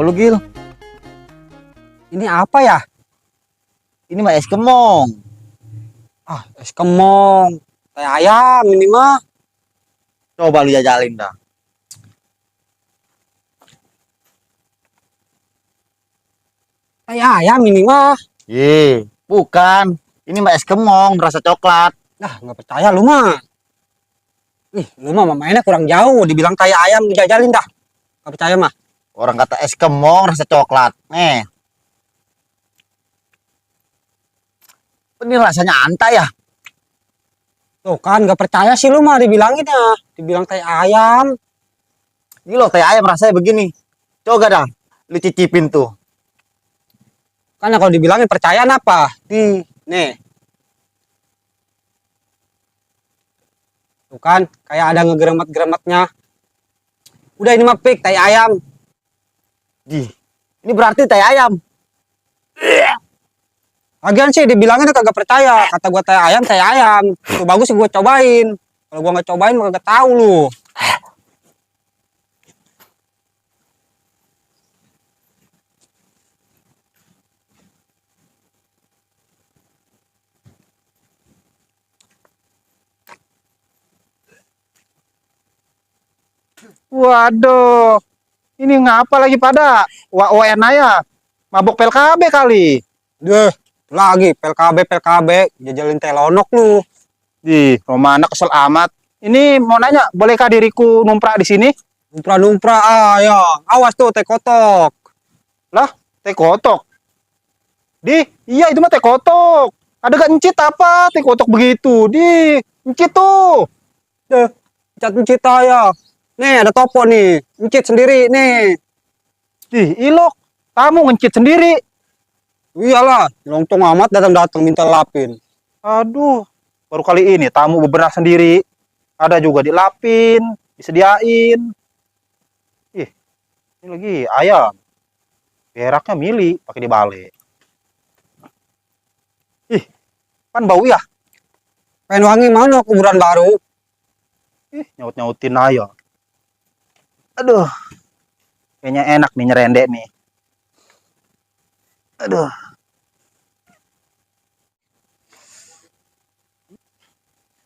Kenapa lu, Gil? Ini apa ya? Ini mah es kemong. Ah, es kemong. Kayak ayam ini mah. Coba lu jajalin dah. Kayak ayam ini mah. Bukan. Ini mah es kemong rasa coklat. Nah, nggak percaya lu mah. Ih, lu mah mainnya kurang jauh. Dibilang kayak ayam, dijajalin dah. Nggak percaya mah. Orang kata es kemong rasa coklat. Ini rasanya antai ya. Tuh kan, nggak percaya sih lu mah dibilangin ya. Dibilang kayak ayam. Ini loh kayak ayam rasanya begini. Coba dah. Lu cicipin tuh. Kan ya kalau dibilangin percayaan apa? Nih. Tuh kan, kayak ada ngegeremet-geremetnya. Udah ini mah pik, tai ayam. Ini berarti tai ayam. Lagian sih dibilangin kagak percaya. Kata gua tai ayam, tai ayam. Tuh bagus sih gua cobain. Kalau gua nggak cobain mah kagak tahu lu. Waduh, ini ngapa lagi pada? UN ya, mabok PLKB kali. Deh, lagi PLKB jajalin telonok lu. Di Romana kesel amat. Ini mau nanya, bolehkah diriku numprak di sini? Numpra ya. Awas tuh teh kotok. Lah, teh kotok. Iya itu mah teh kotok. Ada gak encit apa teh kotok begitu? Encit tuh. Deh, cat ya. Nih ada topo nih. Encit sendiri nih. Ilok. Kamu ngencit sendiri. Iyalah, lontong amat datang-datang minta lapin. Aduh, baru kali ini tamu bebenah sendiri. Ada juga dilapin, disediain. Ini lagi ayam. Beraknya mili, pakai dibalik. Kan bau ya? Pengen wangi mana kuburan baru? Nyaut-nyautin aja. Aduh, kayaknya enak nih nyerendek nih. Aduh.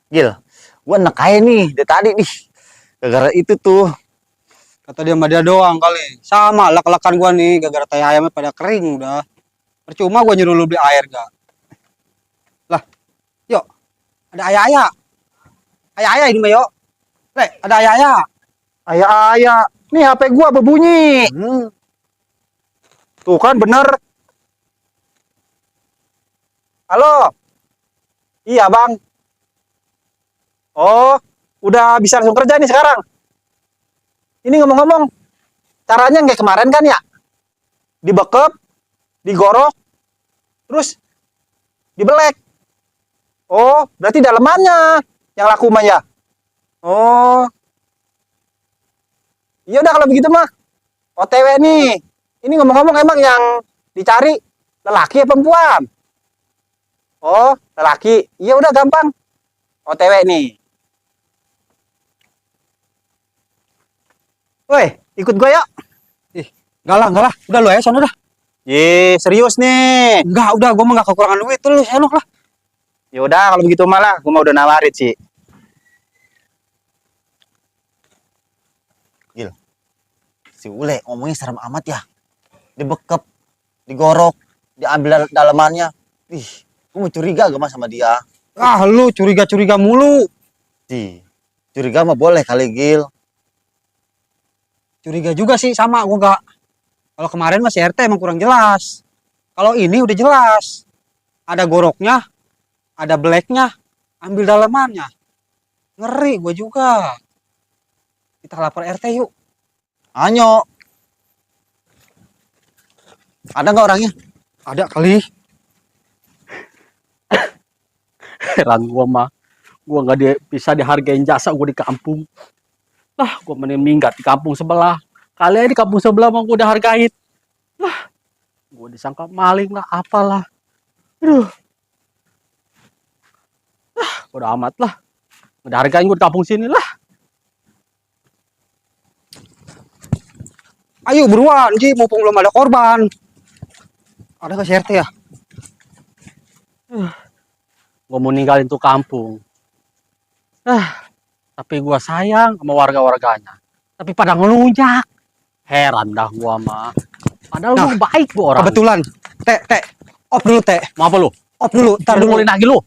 Gil, gua enak aja nih dari tadi nih. Gara-gara itu tuh. Kata dia sama dia doang kali. Sama lak-lakan gua nih, gara-gara tai ayamnya pada kering udah. Percuma gua nyuruh lu beli air gak? Lah, yuk. Ada ayah-ayah. Ayah-ayah ini mah yuk. Ada ayah-ayah. Ayah-ayah. Nih HP gua berbunyi. Tuh kan bener. Halo. Iya, Bang. Oh, udah bisa langsung kerja nih sekarang. Ini ngomong-ngomong, caranya nggak kemarin kan ya? Dibekep, digorok, terus dibelek. Oh, berarti dalemannya yang laku mah ya? Oh, iya udah kalau begitu mah. OTW nih. Ini ngomong-ngomong emang yang dicari lelaki ya perempuan? Oh, lelaki. Iya udah gampang. OTW nih. Woi, ikut gue yuk. Enggak lah. Udah lu aja sana dah. Serius nih. Enggak, udah gua mah enggak kekurangan duit tuh lu senok lah. Ya udah kalau begitu malah, gue mau udah nawarin sih. Gil. Si Ule ngomongnya serem amat ya. Dibekep, digorok, diambil dalamannya. Gua mau curiga gak mas sama dia? Ah, lu curiga-curiga mulu. Curiga mah boleh kali, Gil. Curiga juga sih sama gua enggak. Kalau kemarin masih RT emang kurang jelas. Kalau ini udah jelas. Ada goroknya, ada blacknya, ambil dalamannya. Ngeri gua juga. Kita lapor RT yuk. Anyo. Ada nggak orangnya? Ada kali. Heran gua mah. Gua nggak bisa dihargain jasa gua di kampung. Lah, gua mending minggat di kampung sebelah. Kali aja di kampung sebelah mah gua udah hargain. Lah, gua disangka maling lah, apalah. Aduh. Udah amat lah. Udah hargain gua di kampung sini lah. Ayo buruan, Ji, mumpung belum ada korban. Ada nggak si RT ya? Gue mau ninggalin tuh kampung. Tapi gua sayang sama warga-warganya. Tapi pada ngelunjak. Heran dah gua mah. Padahal Nah, gua baik gua orang. Kebetulan. Teh. Off dulu, Teh. Mau apa lu? Off dulu, ntar dulu. Pukulin lagi lu.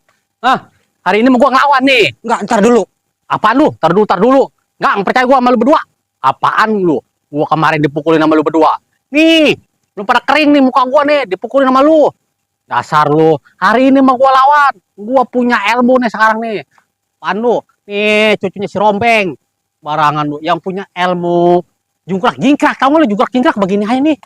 Hah? Hari ini mau gua ngelawan nih. Enggak, ntar dulu. Apaan lu? Tar dulu. Nggak percaya gua sama lu berdua. Apaan lu? Gua kemarin dipukulin sama lu berdua. Nih, lu pada kering nih muka gua nih, dipukulin sama lu. Dasar lu. Hari ini mah gua lawan. Gua punya ilmu nih sekarang nih. Apaan lu? Nih, cucunya si Rombeng. Barangan lu yang punya ilmu jungkrak jingkrak. Tahu nggak lu jungkrak jingkrak begini aja nih.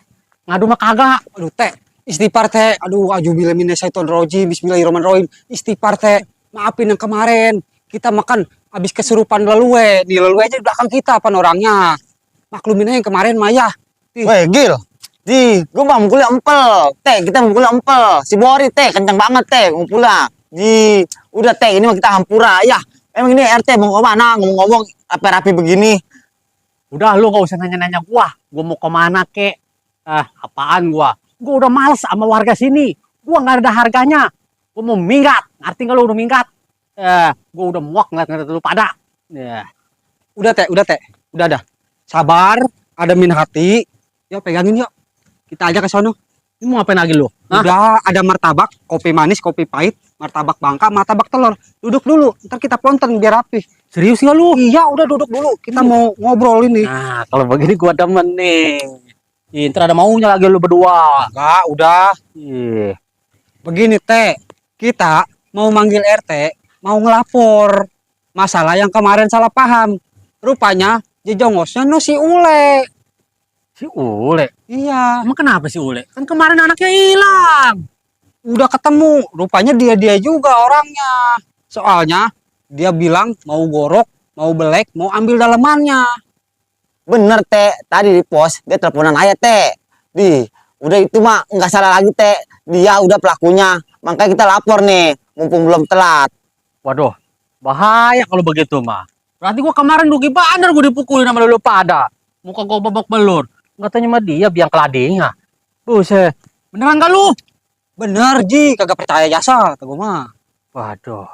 Ngadu mah kagak. Aduh, Teh. Istighfar, Teh. Aduh, ajubillahi minasyaitonirrajim. Bismillahirrahmanirrahim. Istighfar, Teh. Maafin yang kemarin. Kita makan habis kesurupan leluwe. Di leluwe aja di belakang kita apa orangnya. Maklumin aja yang kemarin Maya. Weh, Gil. Ji, gue mah mukulnya empel. Teh, kita mukulnya empel. Si Bori, Teh, kencang banget, Teh, mukulnya. Ji, udah, Teh, ini mah kita hampura. Ya, emang ini RT mau kemana? Ngomong-ngomong rapi-rapi begini. Udah lu gak usah nanya-nanya gua. Gua mau kemana kek? Apaan gua? Gua udah males sama warga sini. Gua nggak ada harganya. Gua mau minggat. Ngerti nggak lu udah minggat? Gua udah muak ngeliat lu pada. Ya. Udah, Teh. Udah dah. Sabar, ademin hati. Yuk, pegangin yuk. Kita aja ke sono. Ini mau ngapain lagi lu? Hah? Udah ada martabak, kopi manis, kopi pahit, martabak bangka, martabak telur. Duduk dulu, ntar kita ponten biar rapi. Serius nggak lu? Iya, udah duduk dulu. Kita mau ngobrol ini. Nah, kalau begini gua demen nih. Ih, ntar ada maunya lagi lu berdua. Enggak, udah. Ih, Begini, Teh. Kita mau manggil RT, mau ngelapor masalah yang kemarin salah paham. Rupanya jejongosnya no si Ule. si Ule. Iya, Emang kenapa si Ule? Kan kemarin anaknya hilang. udah ketemu. Rupanya dia juga orangnya. Soalnya dia bilang mau gorok, mau belek, mau ambil dalemannya. Bener, Teh. Tadi di pos, dia teleponan aja, Teh. Udah itu mah nggak salah lagi, Teh. Dia udah pelakunya. Makanya kita lapor nih, mumpung belum telat. Waduh, bahaya kalau begitu mah. Berarti gua kemarin rugi bandar gua dipukulin sama lu pada. Muka gua babak belur. Katanya mah dia biang keladinya. Buset. Beneran gak lu? Bener, Ji. Kagak percaya jasa, kata gua mah. Waduh.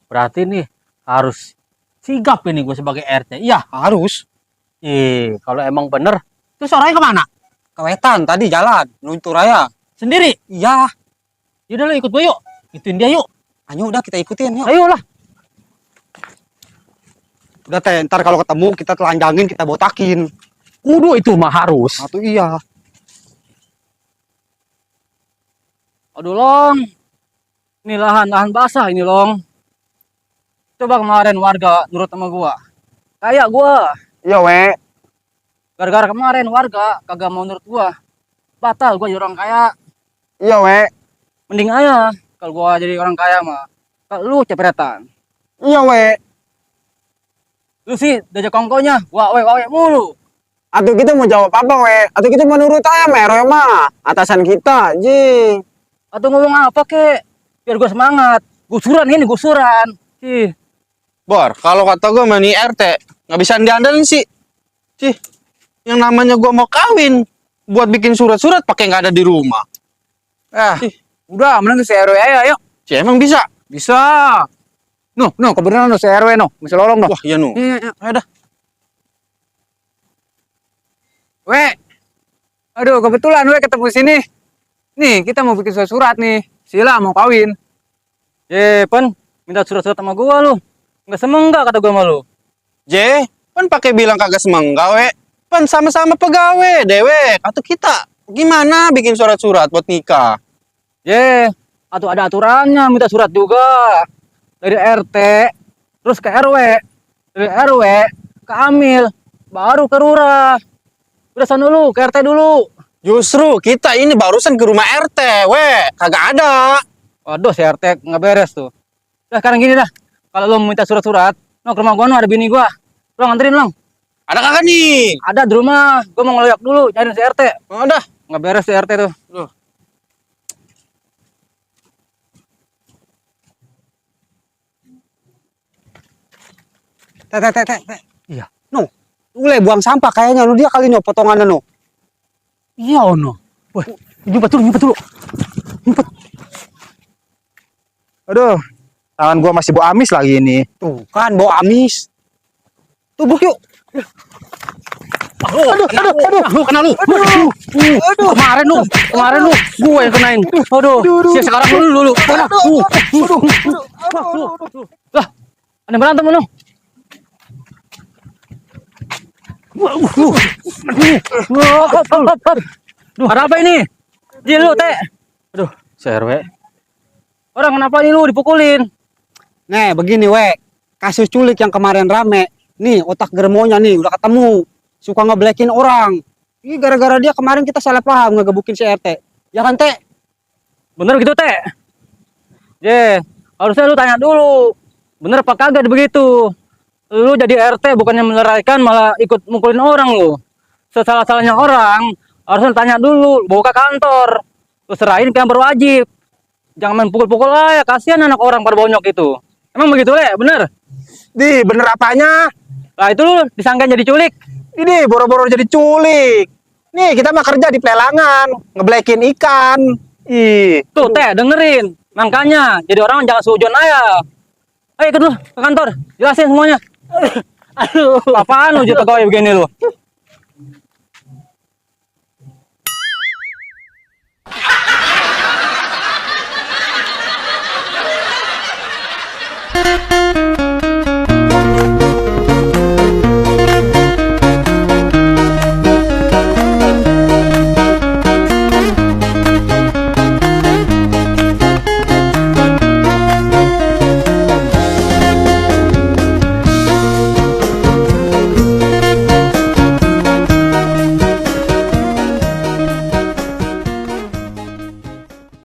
Berarti nih harus sigap ini gue sebagai RT. Iya. Harus. Kalau emang bener. Terus orangnya kemana? Kewetan tadi jalan, luntur raya. Sendiri? Iya. Yaudah lu ikut gue yuk. Ituin dia yuk. Ayo udah kita ikutin yuk. Ayolah. Udah, Teh, ntar kalau ketemu kita telanjangin, kita botakin. Kudu itu mah harus. Atau iya. Aduh Long. Ini lahan basah ini Long. Coba kemarin warga nurut sama gua. Kayak gua. Iya, we. Gara-gara kemarin warga kagak mau nurut gua. Batal gua jadi orang kaya. Iya, we. Mending aja kalau gua jadi orang kaya mah. Kalau lu cepetan. Iya, we. Lu sih diajak kongkonya. Wawe mulu. Atau kita mau jawab apa, we? Atau kita mau nurut aja, Mero mah. Atasan kita, Ji. Atau ngomong apa kek? Biar gua semangat. Gusuran ini gusuran. Ih. Bor, kalau kata gue mah nih RT, nggak bisa diandelin sih. Sih, yang namanya gue mau kawin, buat bikin surat-surat pakai nggak ada di rumah. Udah, mending si RW aja, yuk. Sih emang bisa? Bisa. No, kebenaran no si RW no. Masih lolong no. Wah, iya nu. Iya, ayo dah. We. Aduh, kebetulan we ketemu sini. Nih, kita mau bikin surat nih. Sila mau kawin. Pen, minta surat-surat sama gua lu. Enggak semenggak kata gua sama lu. J, pan pakai bilang kagak semengga, we. Pan sama-sama pegawai, dewek. Atau kita gimana bikin surat-surat buat nikah? Atau ada aturannya minta surat juga. Dari RT, terus ke RW. Dari RW ke Amil, baru ke Lurah. Udah sana dulu, ke RT dulu. Justru kita ini barusan ke rumah RT, we. Kagak ada. Waduh, si RT nggak beres tuh. Udah sekarang gini dah. Kalau lo minta surat-surat, no ke rumah gua no ada bini gua. Lo nganterin Long. Ada kagak nih? Ada di rumah. Gua mau ngeloyak dulu nyariin si RT. Oh, udah. Nggak beres si RT tuh. Teh. Iya. No, Ule buang sampah kayaknya lu dia kali no potongannya no. Iya ono. Wah, nyumpet dulu. Aduh, tangan gua masih bau amis lagi ini. Tuh kan bau amis. Tubuh yuk. Aduh, kena lu. Kemarin lu, gue yang kenain. Aduh, sekarang dulu. Lah, ada berantem lu. Ada apa ini? Ji lu, Teh. Aduh, serwe. Orang kenapa nih lu dipukulin? Nih, begini we. Kasus culik yang kemarin rame. Nih, otak germonya nih udah ketemu. Suka ngeblekin orang. Ini gara-gara dia kemarin kita salah paham ngegebukin si RT. Ya kan, Teh? Bener gitu, Teh? Harusnya lu tanya dulu. Bener apa kagak begitu? Lu jadi RT bukannya meleraikan malah ikut mukulin orang lu. Sesalah-salahnya orang, harusnya tanya dulu, bawa ke kantor. Lu serahin ke yang berwajib. Jangan main pukul-pukul aja, kasihan anak orang pada bonyok itu. Emang begitu, Le? Bener? Di, bener apanya? Lah itu lu disangka jadi culik. Ini boro-boro jadi culik. Nih, kita mah kerja di pelelangan, ngeblekin ikan. Ih, Tuh, Teh, dengerin. Makanya, jadi orang jangan sujon aja. Ayo ikut lu ke kantor, jelasin semuanya. Aduh, apaan lu jadi pegawai begini lu?